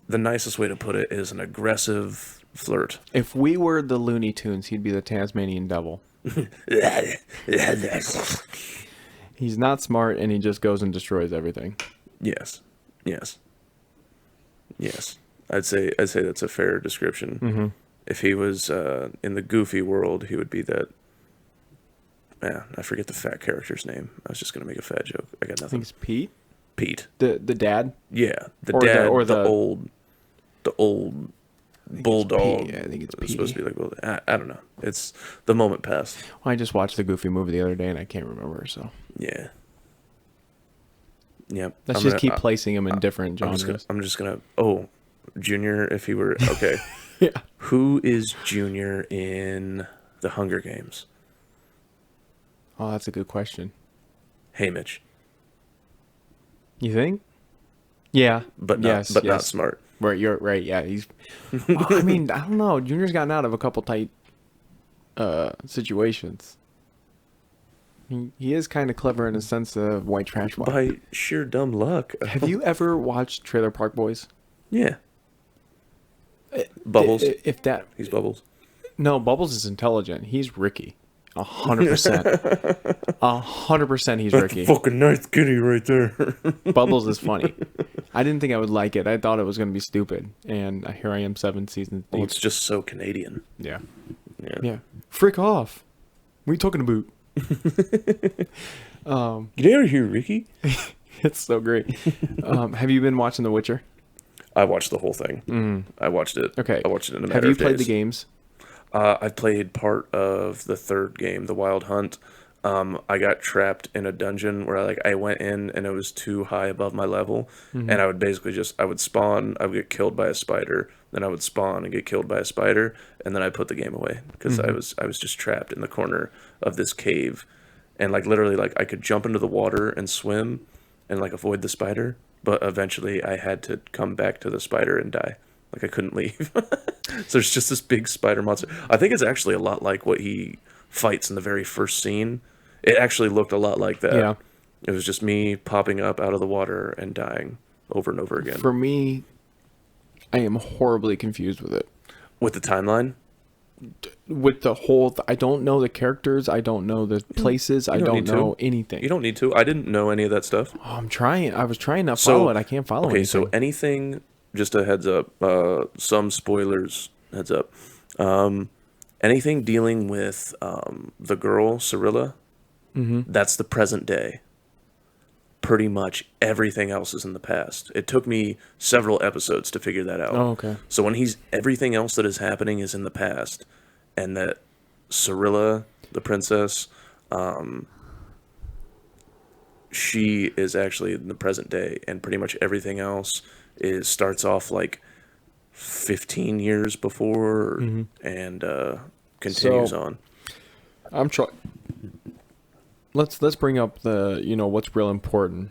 nicest way to put it is an aggressive flirt. If we were the Looney Tunes, he'd be the Tasmanian devil. He's not smart, and he just goes and destroys everything. Yes. I'd say that's a fair description. Mm-hmm. If he was in the Goofy world, he would be that. Yeah, I forget the fat character's name. I was just gonna make a fat joke. I got nothing. I think it's Pete. Pete. The dad. Yeah, the or dad. The old bulldog. I think it's Pete. Supposed to be like, I don't know. It's the moment passed. Well, I just watched the Goofy movie the other day, and I can't remember. So yeah. Let's just keep placing him in different genres. I'm just gonna. Oh, Junior. If he were okay. Yeah. Who is Junior in the Hunger Games? Oh, that's a good question. Haymitch. You think? Yeah. But not smart. Right, you're right. Yeah, he's. I mean, I don't know. Junior's gotten out of a couple tight situations. He is kind of clever in a sense of white trash. By sheer dumb luck. Have you ever watched Trailer Park Boys? Yeah. Bubbles. He's Bubbles. No, Bubbles is intelligent. He's Ricky. 100%. 100% he's Ricky. Fucking nice kitty right there. Bubbles is funny. I didn't think I would like it. I thought it was going to be stupid, and here I am 7 seasons deep. Well, it's just so Canadian. Yeah. Yeah. Yeah. Frick off. What are you talking about? Get out of here, Ricky. It's so great. Have you been watching The Witcher? I watched the whole thing. I watched it. Okay. I watched it in a matter Have you of played the days. games? I played part of the third game, The Wild Hunt. I got trapped in a dungeon where I went in and it was too high above my level, and I would basically I would spawn, I would get killed by a spider, then I would spawn and get killed by a spider, and then I put the game away because I was just trapped in the corner of this cave, and literally I could jump into the water and swim and avoid the spider, but eventually I had to come back to the spider and die. I couldn't leave. So there's just this big spider monster. I think it's actually a lot like what he fights in the very first scene. It actually looked a lot like that. Yeah. It was just me popping up out of the water and dying over and over again. For me, I am horribly confused with it. With the timeline? With the whole... I don't know the characters. I don't know the places. I don't know anything. You don't need to. I didn't know any of that stuff. Oh, I'm trying. I was trying to follow it. I can't follow it. Okay, so anything... Just a heads up. Some spoilers. Heads up. Anything dealing with the girl, Cirilla, that's the present day. Pretty much everything else is in the past. It took me several episodes to figure that out. Oh, okay. So when everything else that is happening is in the past, and that Cirilla, the princess, she is actually in the present day, and pretty much everything else starts off 15 years before and continues on. I'm trying. Let's bring up the what's real important.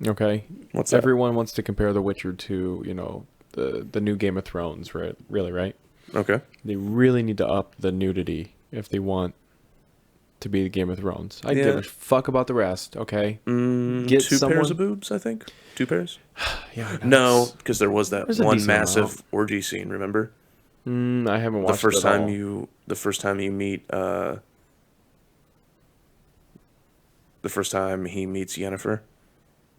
Okay. What's that? Everyone wants to compare The Witcher to the new Game of Thrones, right? Really, right? Okay. They really need to up the nudity if they want to be the Game of Thrones. I give a fuck about the rest. Okay. Get 2 pairs of boobs, I think. 2 pairs. Yeah. No, because there was that There's a one decent massive amount. orgy scene. Remember? I haven't watched The first it at time all. the first time you meet the first time he meets Yennefer,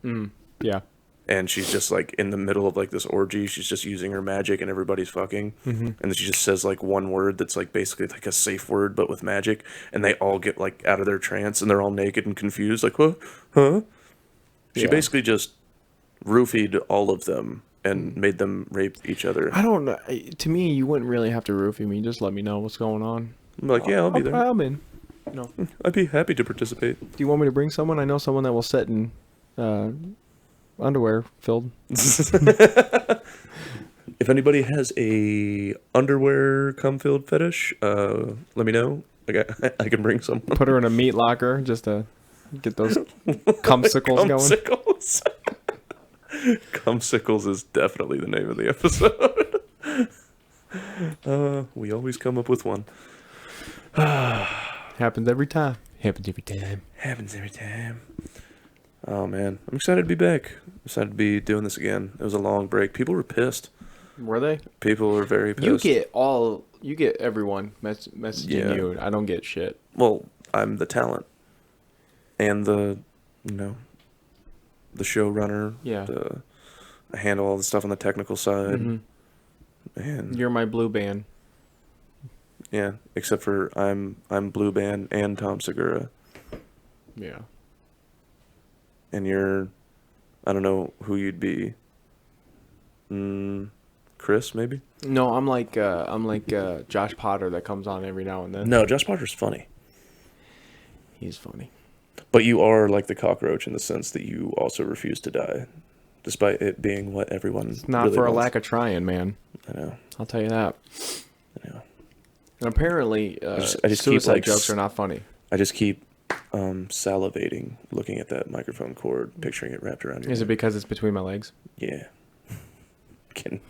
Yeah. and she's just in the middle of this orgy. She's just using her magic, and everybody's fucking, and then she just says one word that's basically a safe word but with magic, and they all get out of their trance, and they're all naked and confused, what, huh? She basically just roofied all of them and made them rape each other. I don't know. To me, you wouldn't really have to roofie me. Just let me know what's going on. I'm yeah, I'll be there. I'm in. No. I'd be happy to participate. Do you want me to bring someone? I know someone that will sit in underwear filled. If anybody has a underwear cum-filled fetish, let me know. I can bring someone. Put her in a meat locker just to get those cumsicles going. Cumsicles. Cumsicles is definitely the name of the episode. We always come up with one. Happens every time. Happens every time. Happens every time. Oh man, I'm excited to be back. I'm excited to be doing this again. It was a long break. People were pissed. Were they? People were very pissed. You get everyone messaging you. I don't get shit. Well, I'm the talent. And the showrunner. Yeah. I handle all the stuff on the technical side. And You're my blue band. yeah, except for I'm Blue Band and Tom Segura. Yeah. And you're, I don't know who you'd be. Chris, maybe? No, I'm like Josh Potter that comes on every now and then. No, Josh Potter's funny. He's funny. But you are like the cockroach in the sense that you also refuse to die, despite it being what everyone. It's not really for a wants. lack of trying, man. I know. I'll tell you that. I know. And apparently, I just keep, suicide jokes are not funny. I just keep salivating, looking at that microphone cord, picturing it wrapped around your Is it neck. because it's between my legs? Yeah. Getting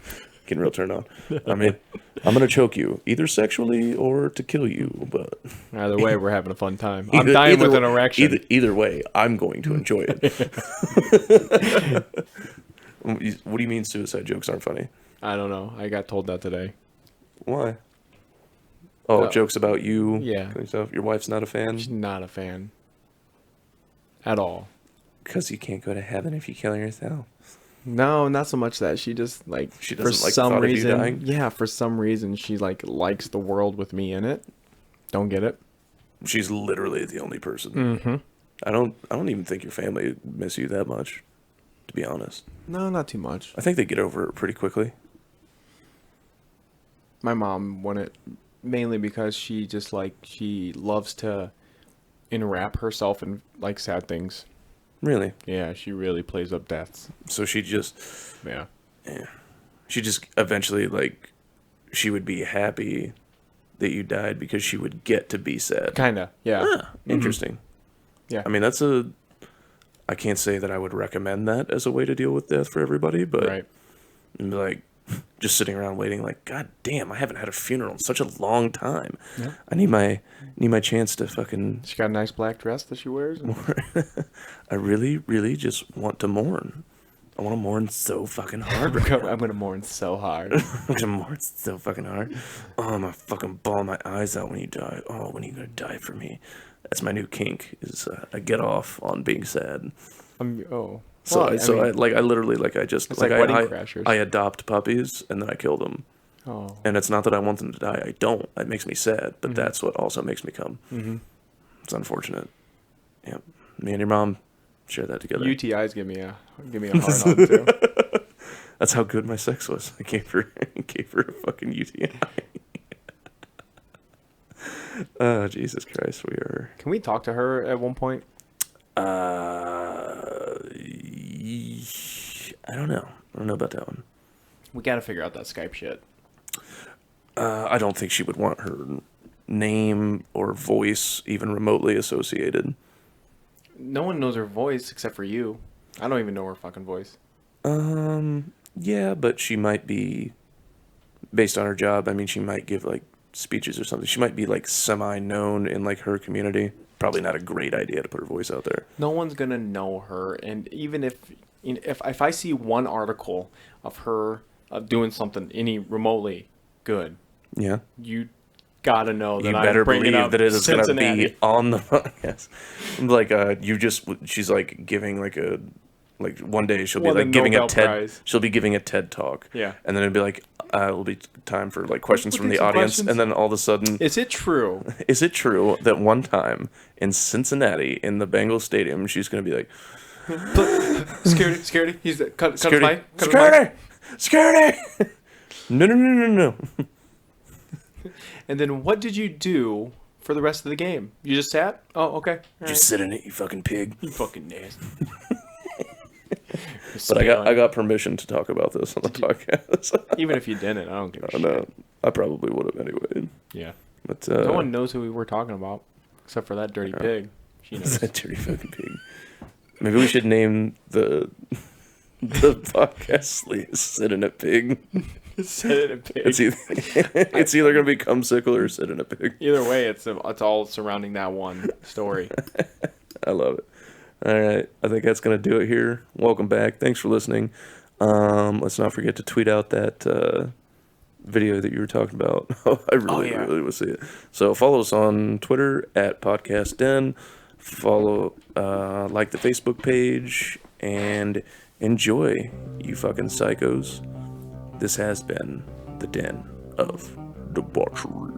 real turned on. I mean, I'm gonna choke you either sexually or to kill you, but Either way, we're having a fun time. I'm dying with an erection. Either way, I'm going to enjoy it. What do you mean suicide jokes aren't funny? I don't know. I got told that today. Why? Oh, jokes about you? Yeah. And stuff. Your wife's not a fan? She's not a fan. At all. Because you can't go to heaven if you kill yourself. No, not so much that. She just like She for doesn't like the some thought of you reason. dying? Yeah, for some reason she like likes the world with me in it. Don't get it. She's literally the only person. Mm-hmm. I don't even think your family miss you that much, to be honest. No, not too much. I think they get over it pretty quickly. My mom wouldn't, mainly because she just like she loves to enwrap herself in like sad things. Really? Yeah, she really plays up deaths. So she just Yeah. she just eventually like she would be happy that you died because she would get to be sad. Kinda. Yeah. Ah, interesting. Yeah. I mean, I can't say that I would recommend that as a way to deal with death for everybody, but Right. like just sitting around waiting like, God damn, I haven't had a funeral in such a long time. Yeah. I need my chance to fucking She got a nice black dress that she wears. I really, really just want to mourn. I want to mourn so fucking hard right now. I'm gonna mourn so hard. I'm gonna mourn so fucking hard. Oh, I'm gonna fucking bawl my eyes out when you die. Oh, when are you gonna die for me? That's my new kink. Is I get off on being sad. Oh. So Well, I literally I just it's like like Wedding I Crashers. I adopt puppies and then I kill them. Oh. And it's not that I want them to die. I don't. It makes me sad, but that's what also makes me come. Mm-hmm. It's unfortunate. Yeah. Me and your mom share that together. UTIs give me a hard on too. That's how good my sex was. I gave her a fucking UTI. Oh, Jesus Christ, we are. Can we talk to her at one point? I don't know. I don't know about that one. We got to figure out that Skype shit. I don't think she would want her name or voice even remotely associated. No one knows her voice except for you. I don't even know her fucking voice. Yeah, but she might be, based on her job, I mean, she might give, like, speeches or something. She might be, like, semi-known in, like, her community. Probably not a great idea to put her voice out there. No one's gonna know her, and even if I see one article of her doing something any remotely good, Yeah. you gotta know that You I'm better bringing believe up that it is going to Cincinnati. be on the podcast. Like, she's, like, giving, like, one day she'll Won be, the like, giving Nobel a TED, Prize. she'll be giving a TED talk. Yeah. And then it'll be like, it'll be time for, like, questions We'll from take the some audience. questions. And then all of a sudden, Is it true? is it true that one time in Cincinnati, in the Bengals stadium, she's going to be like, Security. He's cut his Security, mic. Cut his mic. security! No. And then what did you do for the rest of the game? You just sat? Oh, okay. All right. Just sit in it, you fucking pig. You fucking nasty. But I got permission to talk about this on the podcast. Even if you didn't, I don't give a I shit. know. I probably would have anyway. Yeah. But No one knows who we were talking about, except for that dirty pig. She knows. that dirty fucking pig. Maybe we should name the podcast "Sit in a Pig." Sit in a pig. It's either gonna be "Come Sickle" or "Sit in a Pig." Either way, it's all surrounding that one story. I love it. All right, I think that's gonna do it here. Welcome back. Thanks for listening. Let's not forget to tweet out that video that you were talking about. I really want to see it. So follow us on Twitter at Podcast Den. Follow, like the Facebook page, and enjoy, you fucking psychos. This has been the Den of Debauchery.